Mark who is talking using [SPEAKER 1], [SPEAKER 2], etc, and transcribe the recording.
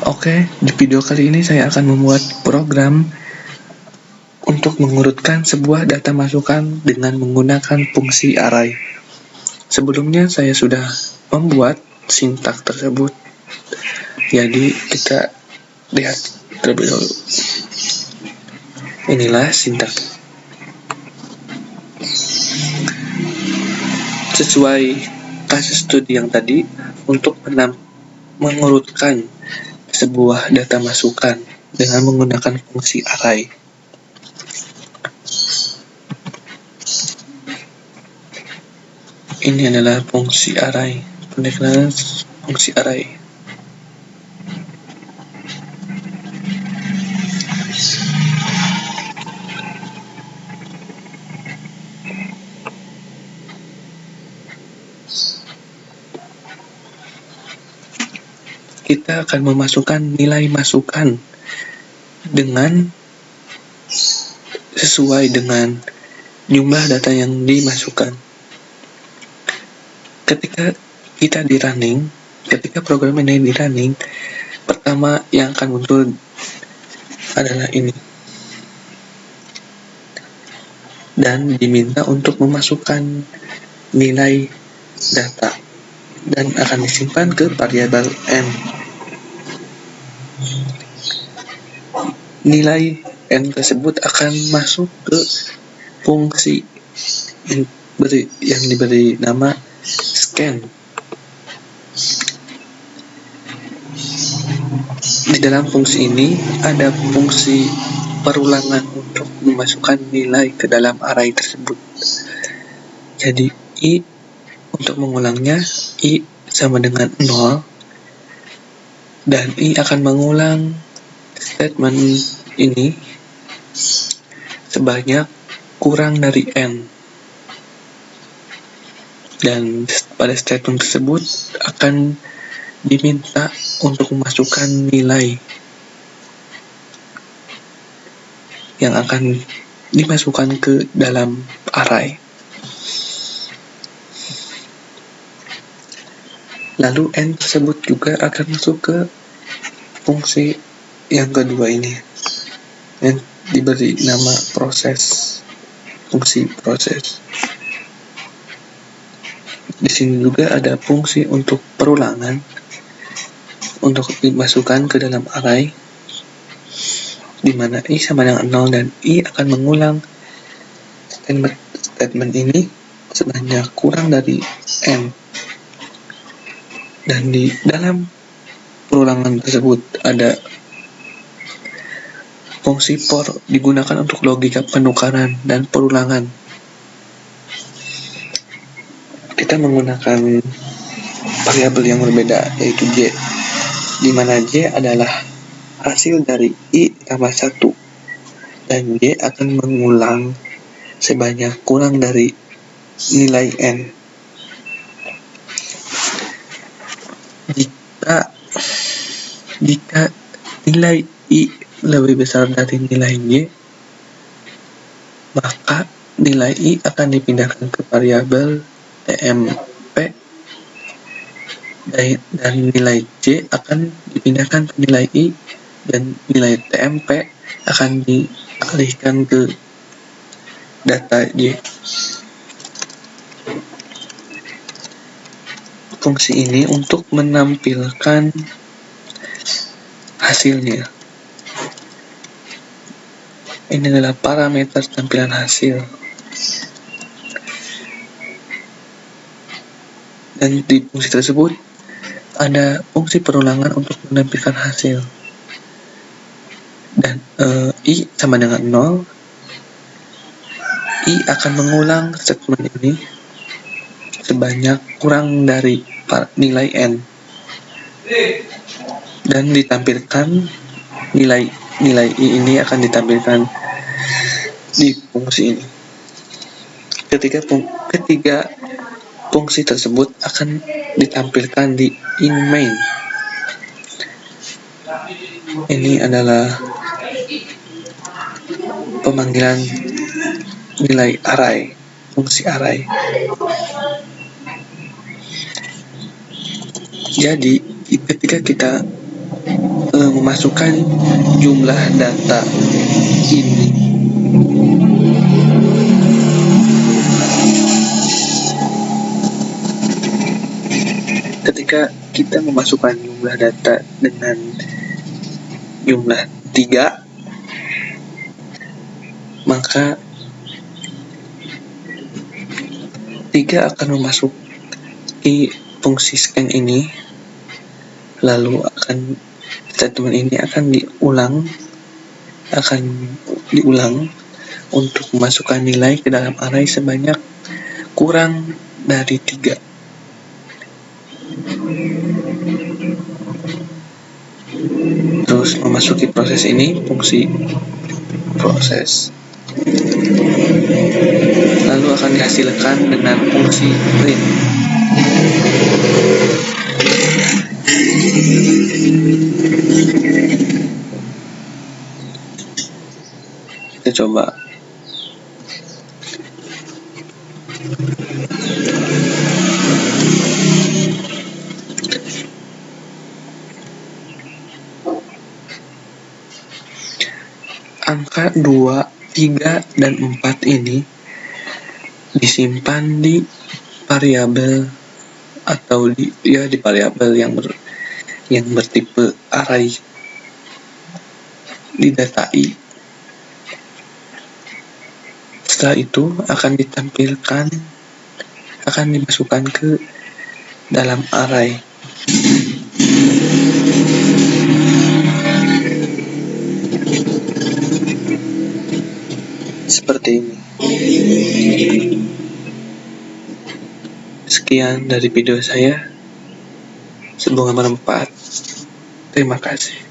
[SPEAKER 1] Oke, di video kali ini saya akan membuat program untuk mengurutkan sebuah data masukan dengan menggunakan fungsi array. Sebelumnya saya sudah membuat sintaks tersebut, jadi kita lihat terlebih dahulu. Inilah sintaks. Sesuai kasus studi yang tadi, untuk mengurutkan sebuah data masukan dengan menggunakan fungsi array. Ini adalah fungsi array. Penekanan fungsi array. Kita akan memasukkan nilai masukan dengan sesuai dengan jumlah data yang dimasukkan. Ketika program ini di running, pertama yang akan muncul adalah ini, dan diminta untuk memasukkan nilai data dan akan disimpan ke variabel n. Nilai n tersebut akan masuk ke fungsi yang diberi nama scan. Di dalam fungsi ini ada fungsi perulangan untuk memasukkan nilai ke dalam array tersebut. Jadi i untuk mengulangnya, i sama dengan 0, dan i akan mengulang statement ini sebanyak kurang dari n. Dan pada statement tersebut akan diminta untuk memasukkan nilai yang akan dimasukkan ke dalam array. Lalu n tersebut juga akan masuk ke fungsi yang kedua ini, yang diberi nama proses, fungsi proses. Di sini juga ada fungsi untuk perulangan untuk dimasukkan ke dalam array, di mana i sama dengan 0 dan i akan mengulang statement ini sebanyak kurang dari n. Dan di dalam perulangan tersebut ada fungsi for digunakan untuk logika penukaran dan perulangan. Kita menggunakan variabel yang berbeda, yaitu j, di mana j adalah hasil dari i tambah 1, dan j akan mengulang sebanyak kurang dari nilai n. Jika nilai i lebih besar dari nilai j, maka nilai i akan dipindahkan ke variabel tmp, dan nilai j akan dipindahkan ke nilai i, dan nilai tmp akan dialihkan ke data j. Fungsi ini untuk menampilkan hasilnya. Ini adalah parameter tampilan hasil. Dan di fungsi tersebut ada fungsi perulangan untuk menampilkan hasil. Dan i sama dengan 0, i akan mengulang statement ini sebanyak kurang dari nilai n, dan ditampilkan nilai i ini akan ditampilkan di fungsi ini. Ketiga fungsi tersebut akan ditampilkan di in-main. Ini adalah pemanggilan nilai array, fungsi array. Jadi ketika kita memasukkan jumlah data ini. Ketika kita memasukkan jumlah data dengan jumlah 3, maka 3 akan memasuki fungsi scan ini, lalu statement ini akan diulang untuk memasukkan nilai ke dalam array sebanyak kurang dari 3. Terus memasuki proses ini, fungsi proses, lalu akan dihasilkan dengan fungsi print. Kita coba. Angka 2, 3, dan 4 ini disimpan di variabel atau di variabel yang bertipe array di data i. Setelah itu akan dimasukkan ke dalam array. Seperti ini. Sekian dari video saya. Semoga bermanfaat. Terima kasih.